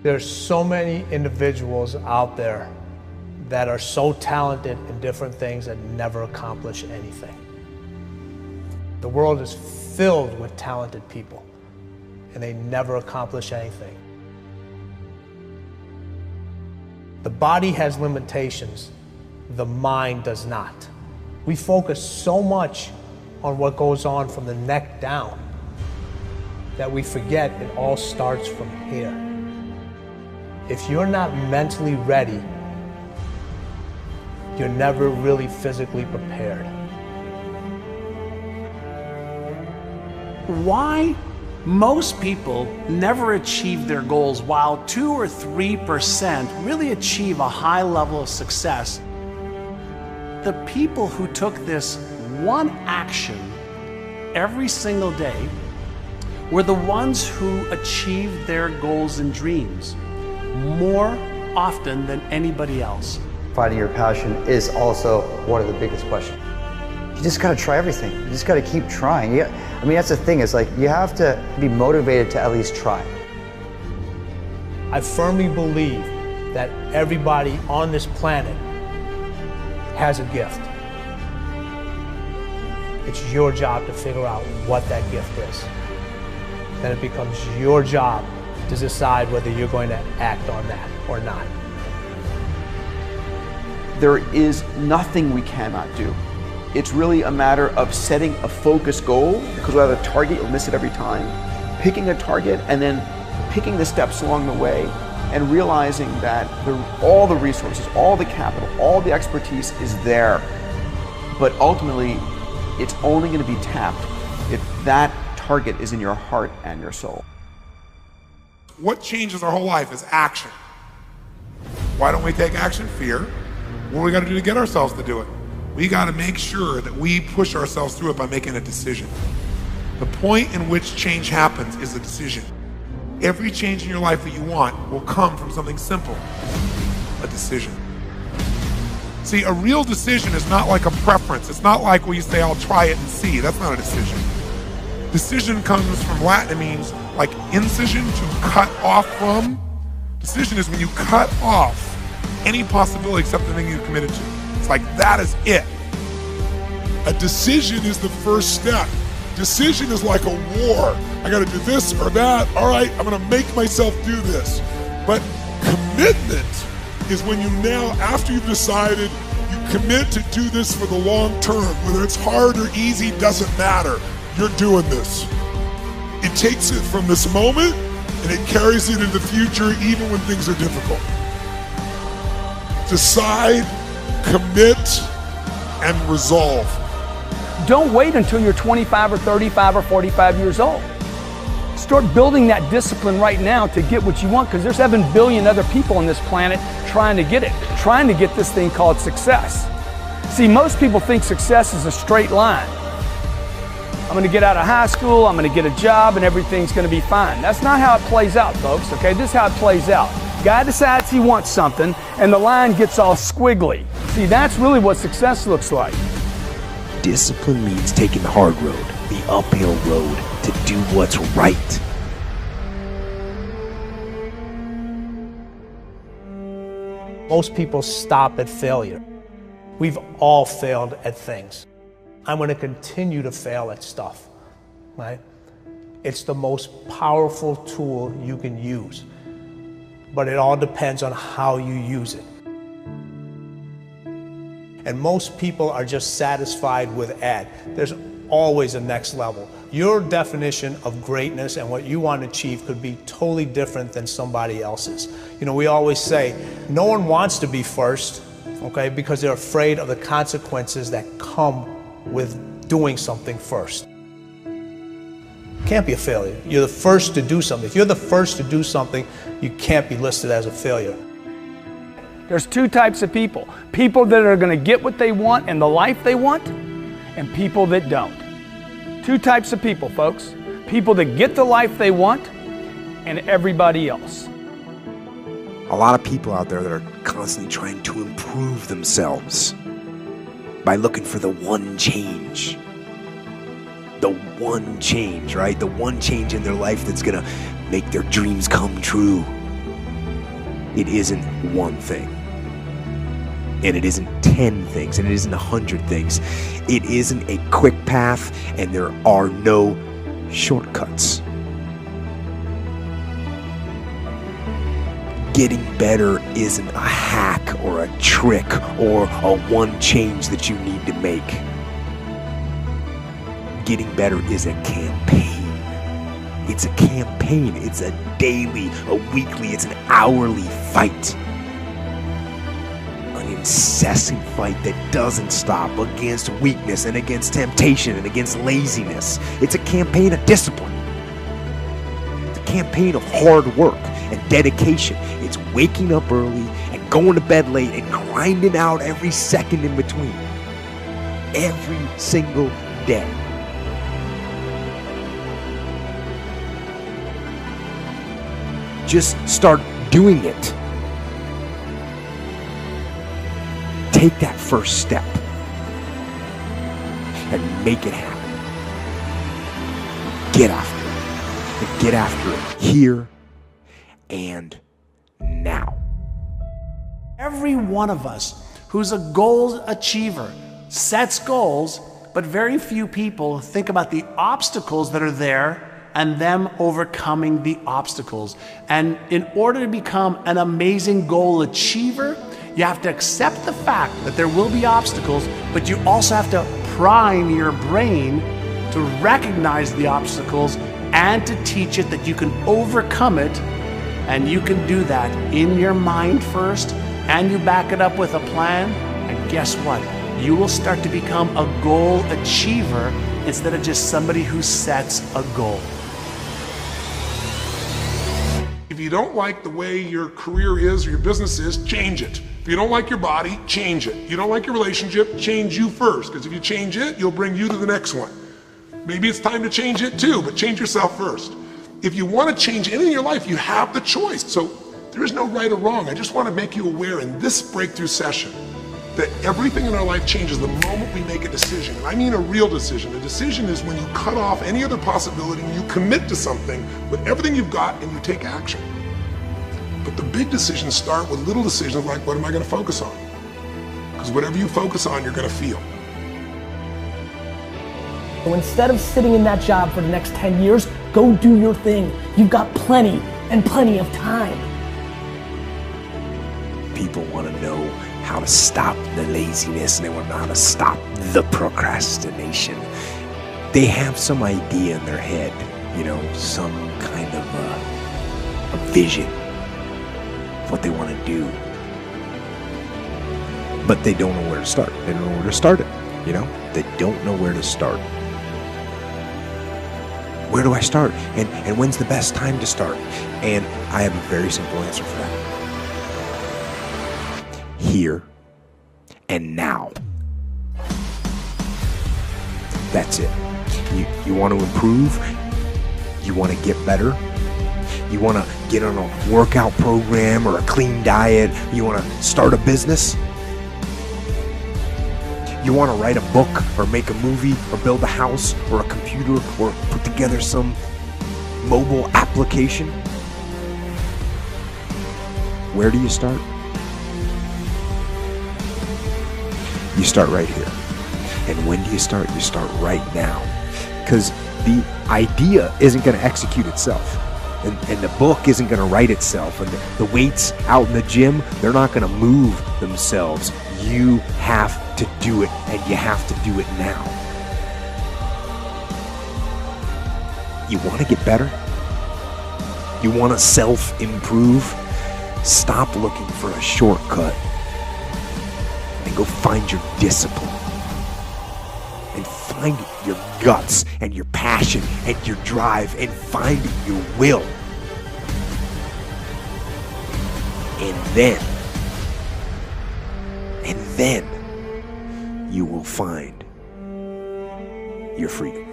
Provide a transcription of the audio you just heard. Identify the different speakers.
Speaker 1: There's so many individuals out there that are so talented in different things that never accomplish anything. The world is filled with talented people, and they never accomplish anything. The body has limitations, the mind does not. We focus so much on what goes on from the neck down that we forget it all starts from here. If you're not mentally ready, you're never really physically prepared.
Speaker 2: Why most people never achieve their goals while 2 or 3% really achieve a high level of success? The people who took this one action every single day were the ones who achieved their goals and dreams more often than anybody else.
Speaker 3: Finding your passion is also one of the biggest questions. You just gotta try everything. You just gotta keep trying. I mean, that's the thing, is like, you have to be motivated to at least try.
Speaker 1: I firmly believe that everybody on this planet has a gift. It's your job to figure out what that gift is. Then it becomes your job to decide whether you're going to act on that or not.
Speaker 4: There is nothing we cannot do. It's really a matter of setting a focused goal, because without a target, you'll miss it every time. Picking a target and then picking the steps along the way and realizing that all the resources, all the capital, all the expertise is there. But ultimately, it's only going to be tapped if that target is in your heart and your soul.
Speaker 5: What changes our whole life is action. Why don't we take action? Fear. What do we got to do to get ourselves to do it? We got to make sure that we push ourselves through it by making a decision. The point in which change happens is a decision. Every change in your life that you want will come from something simple, a decision. See, a real decision is not like a preference. It's not like where you say, I'll try it and see. That's not a decision. Decision comes from Latin. It means like incision, to cut off from. Decision is when you cut off any possibility except the thing you committed to. It's like, that is it.
Speaker 6: A decision is the first step. Decision is like a war. I gotta do this or that. All right, I'm gonna make myself do this. But commitment is when you now, after you've decided, you commit to do this for the long term. Whether it's hard or easy, doesn't matter. You're doing this. It takes it from this moment and it carries it into the future even when things are difficult. Decide, commit, and resolve.
Speaker 7: Don't wait until you're 25 or 35 or 45 years old. Start building that discipline right now to get what you want, because there's 7 billion other people on this planet trying to get it, trying to get this thing called success. See, most people think success is a straight line. I'm going to get out of high school, I'm going to get a job, and everything's going to be fine. That's not how it plays out, folks, okay? This is how it plays out. Guy decides he wants something, and the line gets all squiggly. See, that's really what success looks like.
Speaker 8: Discipline means taking the hard road, the uphill road, to do what's right.
Speaker 1: Most people stop at failure. We've all failed at things. I'm going to continue to fail at stuff, right? It's the most powerful tool you can use, but it all depends on how you use it. And most people are just satisfied with Ed. There's always a next level. Your definition of greatness and what you want to achieve could be totally different than somebody else's. You know, we always say, no one wants to be first, okay, because they're afraid of the consequences that come with doing something first. Can't be a failure. You're the first to do something. If you're the first to do something, you can't be listed as a failure.
Speaker 7: There's 2 types of people. People that are going to get what they want and the life they want, and people that don't. 2 types of people, folks. People that get the life they want, and everybody else.
Speaker 8: A lot of people out there that are constantly trying to improve themselves by looking for the one change. The one change, right? The one change in their life that's gonna make their dreams come true. it isn't one thing. And it isn't 10 things, and it isn't 100 things. It isn't a quick path, and there are no shortcuts. Getting better isn't a hack or a trick or a one change that you need to make. Getting better is a campaign. It's a campaign. It's a daily, a weekly, it's an hourly fight. An incessant fight that doesn't stop against weakness and against temptation and against laziness. It's a campaign of discipline. It's a campaign of hard work and dedication. It's waking up early and going to bed late and grinding out every second in between. Every single day. Just start doing it. Take that first step and make it happen. Get after it. And get after it here and now.
Speaker 2: Every one of us who's a goal achiever sets goals, but very few people think about the obstacles that are there and them overcoming the obstacles. And in order to become an amazing goal achiever, you have to accept the fact that there will be obstacles, but you also have to prime your brain to recognize the obstacles and to teach it that you can overcome it. And you can do that in your mind first, and you back it up with a plan. And guess what? You will start to become a goal achiever instead of just somebody who sets a goal.
Speaker 6: If you don't like the way your career is or your business is, change it. If you don't like your body, change it. You don't like your relationship, change you first. Because if you change it, you'll bring you to the next one. Maybe it's time to change it too, but change yourself first. If you want to change anything in your life, you have the choice. So there is no right or wrong. I just want to make you aware in this breakthrough session that everything in our life changes the moment we make a decision. And I mean a real decision. A decision is when you cut off any other possibility and you commit to something with everything you've got and you take action. But the big decisions start with little decisions like, what am I going to focus on? Because whatever you focus on, you're going to feel.
Speaker 9: So instead of sitting in that job for the next 10 years, go do your thing. You've got plenty and plenty of time.
Speaker 8: People want to know how to stop the laziness, and they want to know how to stop the procrastination. They have some idea in their head, you know, some kind of a vision of what they want to do. But they don't know where to start. They don't know where to start it, you know? They don't know where to start. Where do I start? And when's the best time to start? And I have a very simple answer for that. Here and now. That's it. You want to improve? You want to get better? You want to get on a workout program or a clean diet? You want to start a business? You want to write a book or make a movie or build a house or a computer or put together some mobile application? Where do you start? You start right here. And when do you start? You start right now. Because the idea isn't going to execute itself. And the book isn't going to write itself. And the weights out in the gym, they're not going to move themselves. You have to do it, and you have to do it now. You want to get better? You want to self-improve? Stop looking for a shortcut and go find your discipline. And find your guts and your passion and your drive and find your will. And then you will find your freedom.